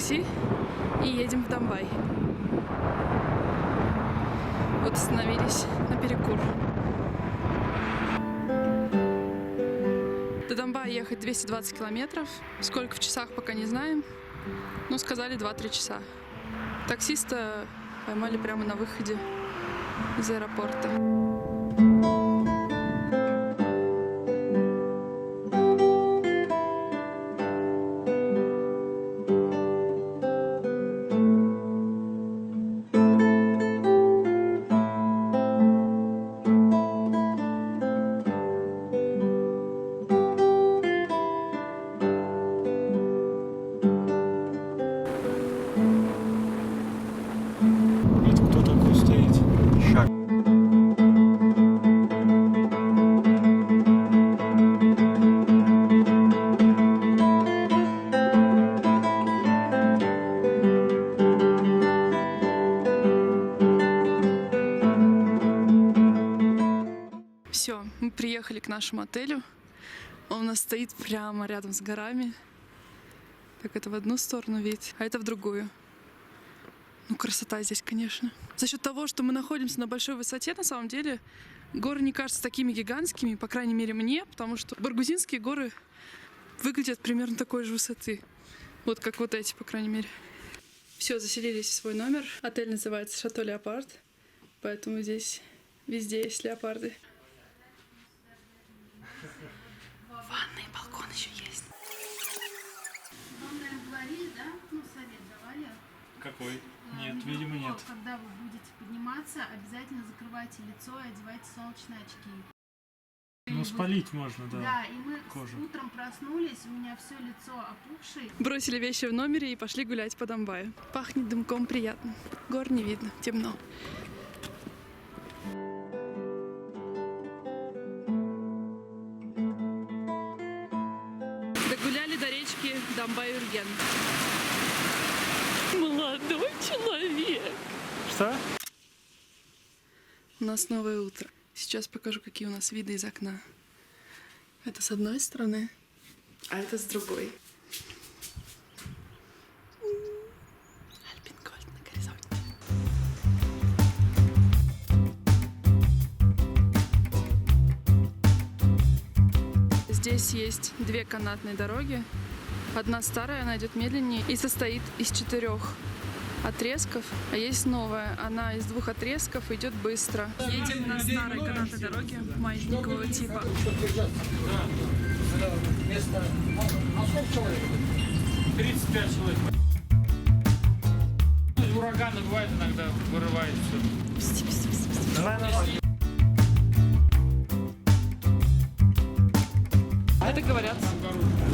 такси и едем в Домбай. Вот остановились на перекур. До Домбая ехать 220 километров. Сколько в часах, пока не знаем. Ну, сказали 2-3 часа. Таксиста поймали прямо на выходе из аэропорта. Все, мы приехали к нашему отелю. Он у нас стоит прямо рядом с горами. Так, это в одну сторону вид, а это в другую. Ну, красота здесь, конечно. За счет того, что мы находимся на большой высоте, на самом деле, горы не кажутся такими гигантскими, по крайней мере мне, потому что баргузинские горы выглядят примерно такой же высоты. Вот как вот эти, по крайней мере. Все, заселились в свой номер. Отель называется Шато Леопард, поэтому здесь везде есть леопарды. Ванна и балкон еще есть. Вам, наверное, говорили, да? Ну, совет давали. Какой? Нет, видимо, нет. Когда вы будете подниматься, обязательно закрывайте лицо и одевайте солнечные очки. Ну, спалить можно, да. Да, и мы кожу. утром проснулись, у меня все лицо опухшее. Бросили вещи в номере и пошли гулять по Домбаю. Пахнет дымком приятно. Гор не видно, темно. Догуляли до речки Домбай-Урген. Молодой человек. Что? У нас новое утро. Сейчас покажу, какие у нас виды из окна. Это с одной стороны, а это с другой. Альпенгольд на горизонте. Здесь есть две канатные дороги. Одна старая, она идет медленнее и состоит из 4 отрезков, а есть новая. Она из 2 отрезков идет быстро. Едем на старой канатной дороге маятникового типа. 35 человек. Ураганы бывает иногда, вырывает все. Это, говорят,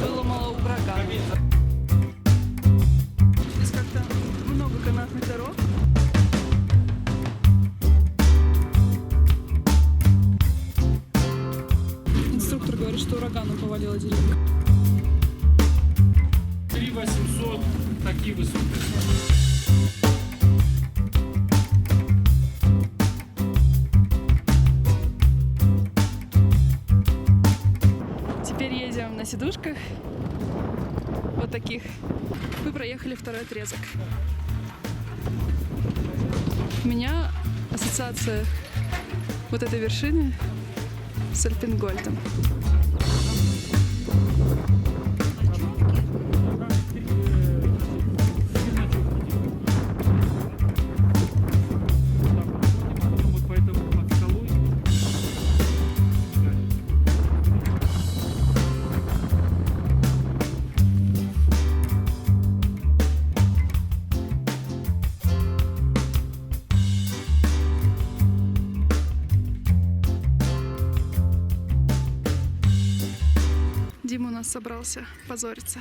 было мало урагана. Здесь как-то много канатных дорог. Инструктор говорит, что ураганом повалило деревья. 3800, такие высокие. Теперь едем на сидушках. Вот таких. Мы проехали 2-й отрезок. У меня ассоциация вот этой вершины с Альпенгольдом. Дима у нас собрался позориться.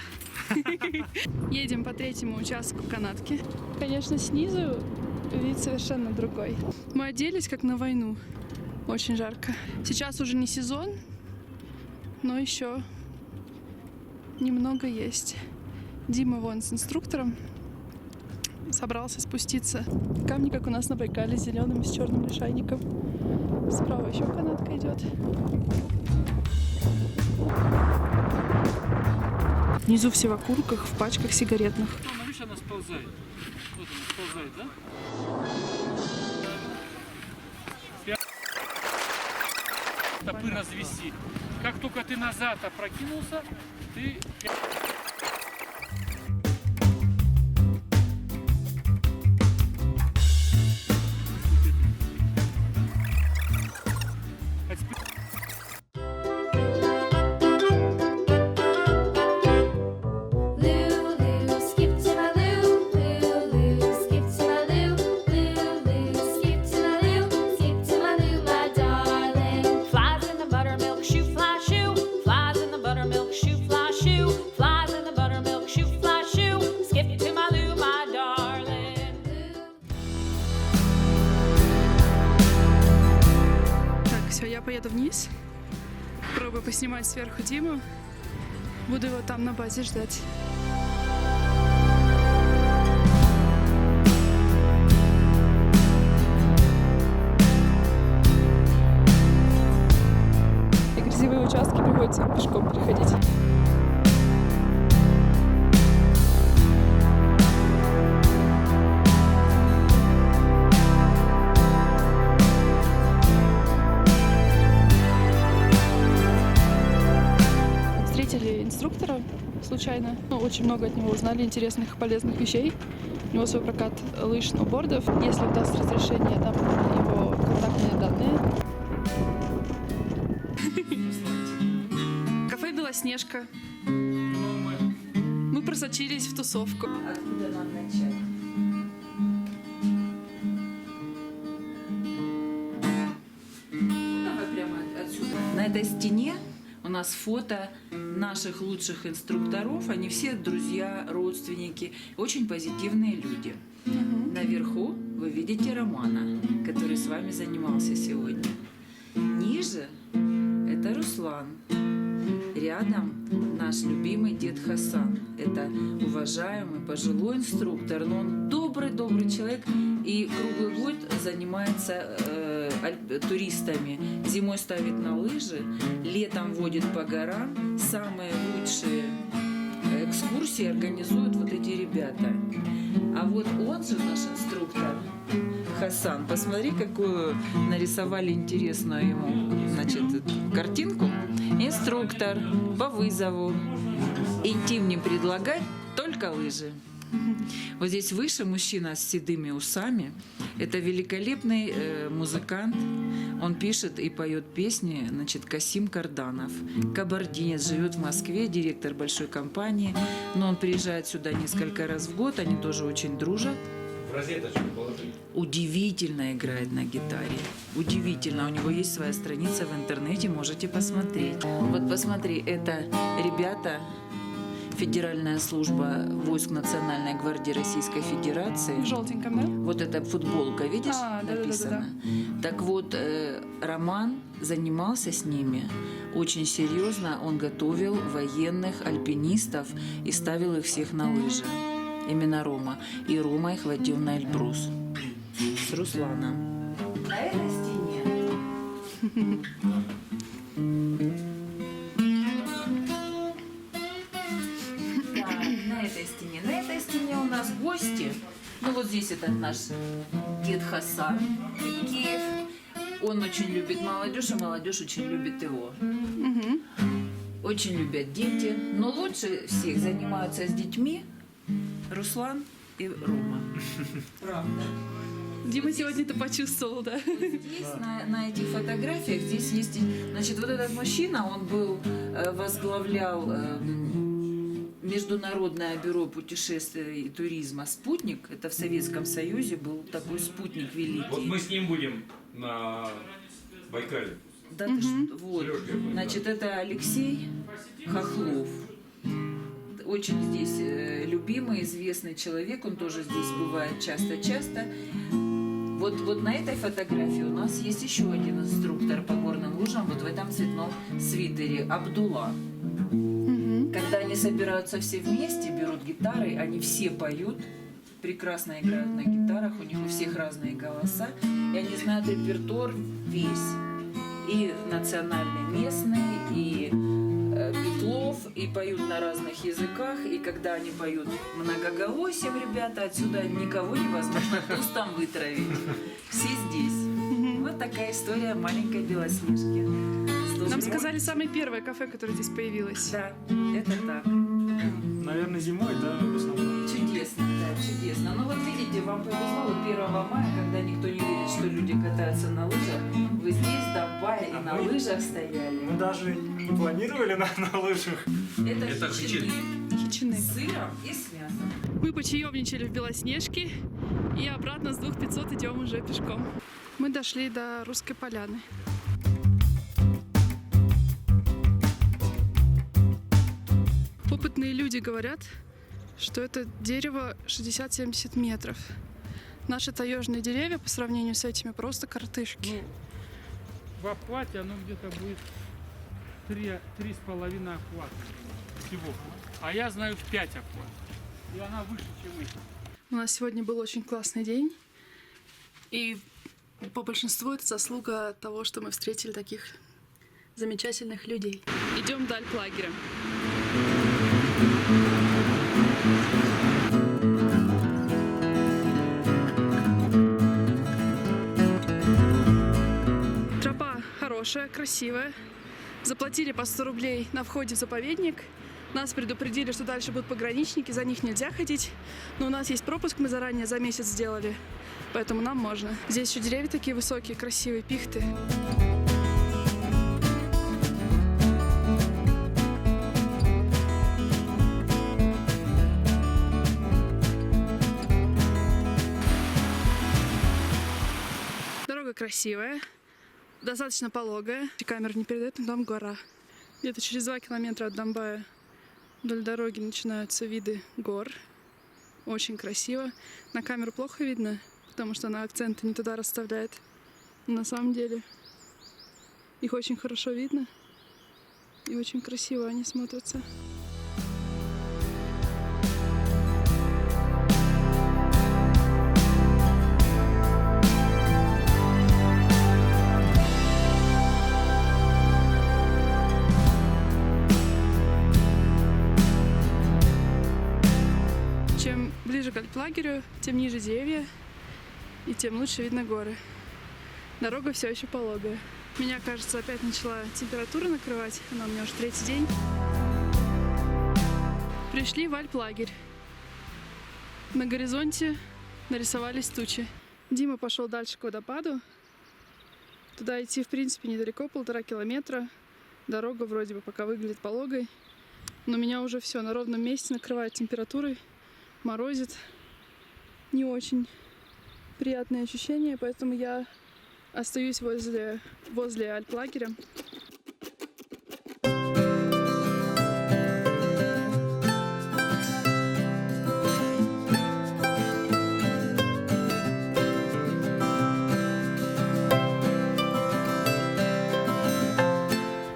Едем по 3-му участку канатки. Конечно, снизу вид совершенно другой. Мы оделись как на войну. Очень жарко. Сейчас уже не сезон, но еще немного есть. Дима вон с инструктором собрался спуститься. Камни, как у нас на Байкале, зеленым с черным лишайником. Справа еще канатка идет. Внизу все в окурках, в пачках сигаретных. она сползает. Вот она сползает, да? Стопы развести. Как только ты назад опрокинулся, ты... А теперь... Lulu, skip to my loo. Lulu, skip to my loo. Lulu, skip to my loo. Skip to my loo, my darling. Flies in the buttermilk shoe, fly shoe. Flies in the buttermilk shoe, fly shoe. Flies in the buttermilk shoe, fly shoe. Skip to my loo, my darling. Так, все, я поеду вниз. Пробую поснимать сверху Диму. Буду его там на базе ждать. И грязевые участки приходится пешком переходить. Встретили инструктора случайно. Ну, очень много от него узнали интересных, полезных вещей. У него свой прокат лыж, сноубордов. Если он даст разрешение, там его контактные данные. Кафе «Белоснежка». Мы просочились в тусовку. Откуда нам начать? Давай прямо отсюда. На этой стене у нас фото наших лучших инструкторов. Они все друзья, родственники, очень позитивные люди. Наверху вы видите Романа, который с вами занимался сегодня. Ниже это Руслан. Рядом наш любимый дед Хасан. Это уважаемый пожилой инструктор, но он добрый человек и круглый год занимается туристами. Зимой ставит на лыжи, летом водит по горам. Самые лучшие экскурсии организуют вот эти ребята. А вот он же наш инструктор Хасан. Посмотри, какую нарисовали интересную ему, значит, картинку. Инструктор по вызову. Интим не предлагать, только лыжи. Вот здесь выше мужчина с седыми усами. Это великолепный музыкант. Он пишет и поет песни, значит, Касим Карданов. Кабардинец, живет в Москве, директор большой компании. Но он приезжает сюда несколько раз в год, они тоже очень дружат. Удивительно играет на гитаре. Удивительно. У него есть своя страница в интернете, можете посмотреть. Вот посмотри, это ребята, Федеральная служба войск Национальной гвардии Российской Федерации. В желтеньком, да? Вот эта футболка, видишь, Да-да-да-да-да. написано? Так вот, Роман занимался с ними очень серьезно. Он готовил военных альпинистов и ставил их всех на лыжи. Именно Рома. И Рома их водил на Эльбрус с Русланом. На этой стене На этой стене у нас гости. Ну вот здесь этот наш дед Хасан, Киев. Он очень любит молодежь, и молодежь очень любит его. Очень любят дети. Но лучше всех занимаются с детьми Руслан и Рома. Правда. Дима сегодня это почувствовал, да? Здесь на этих фотографиях здесь есть, значит, вот этот мужчина, он был возглавлял Международное бюро путешествий и туризма «Спутник». Это в Советском Союзе был такой спутник великий. Вот мы с ним будем на Байкале. Да, ты что? Вот. Значит, это Алексей Хохлов. Очень здесь любимый, известный человек. Он тоже здесь бывает часто-часто. Вот на этой фотографии у нас есть еще один инструктор по горным лыжам. Вот в этом цветном свитере. Абдулла. Когда они собираются все вместе, берут гитары, они все поют, прекрасно играют на гитарах, у них у всех разные голоса, и они знают репертуар весь, и национальный, местный, и битлов и поют на разных языках. И когда они поют многоголосием, ребята, отсюда никого невозможно кустом вытравить. Все здесь. Вот такая история маленькой Белоснежки. Нам сказали, самое первое кафе, которое здесь появилось. Да, это так. Наверное, зимой, да, в основном. Чудесно, да, чудесно. Ну вот видите, вам повезло, вот 1 мая, когда никто не видит, что люди катаются на лыжах, вы здесь, в Донбае, и на лыжах стояли. Мы даже не планировали на лыжах. Это хичины Хичины. с сыром и с мясом. Мы почаевничали в Белоснежке и обратно с 2500 идем уже пешком. Мы дошли до Русской Поляны. Опытные люди говорят, что это дерево 60-70 метров. Наши таежные деревья по сравнению с этими просто коротышки. Ну, в охвате оно где-то будет 3,5 охвата всего. А я знаю 5 охват. И она выше, чем эти. У нас сегодня был очень классный день. И по большинству это заслуга того, что мы встретили таких замечательных людей. Идем до альплагеря. Тропа хорошая, красивая. Заплатили по 100 рублей на входе в заповедник. Нас предупредили, что дальше будут пограничники, за них нельзя ходить. Но у нас есть пропуск, мы заранее за месяц сделали, поэтому нам можно. Здесь еще деревья такие высокие, красивые, пихты. Дорога красивая, достаточно пологая. Камера не передает, но там гора. Где-то через 2 километра от Донбая вдоль дороги начинаются виды гор. Очень красиво. На камеру плохо видно, потому что она акценты не туда расставляет. Но на самом деле их очень хорошо видно. И очень красиво они смотрятся. Чем ближе к альплагерю, тем ниже деревья и тем лучше видно горы. Дорога все еще пологая. Меня, кажется, опять начала температура накрывать. Она у меня уже 3-й день. Пришли в альплагерь. На горизонте нарисовались тучи. Дима пошел дальше к водопаду. Туда идти, в принципе, недалеко, 1,5 километра. Дорога вроде бы пока выглядит пологой. Но меня уже все на ровном месте накрывает температурой. Морозит. Не очень приятные ощущения, поэтому я остаюсь возле альплагеря.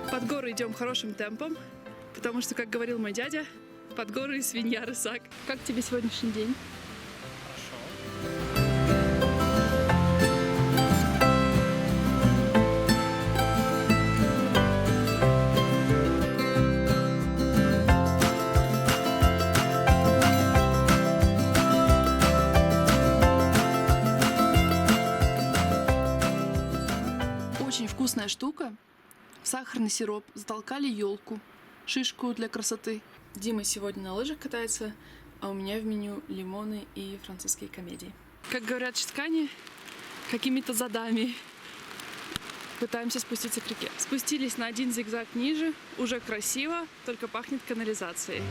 Под горы идем хорошим темпом, потому что, как говорил мой дядя, под горы и свинья рысак. Как тебе сегодняшний день? Очень вкусная штука. В сахарный сироп затолкали елку, шишку для красоты. Дима сегодня на лыжах катается, а у меня в меню лимоны и французские комедии. Как говорят читкани, какими-то задами пытаемся спуститься к реке. Спустились на 1 зигзаг ниже, уже красиво, только пахнет канализацией.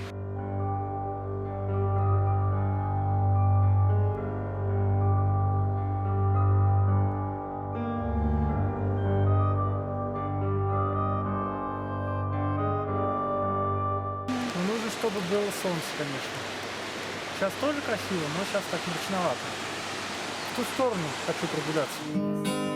Нужно, чтобы было солнце, конечно. Сейчас тоже красиво, но сейчас так мрачновато. В ту сторону хочу прогуляться.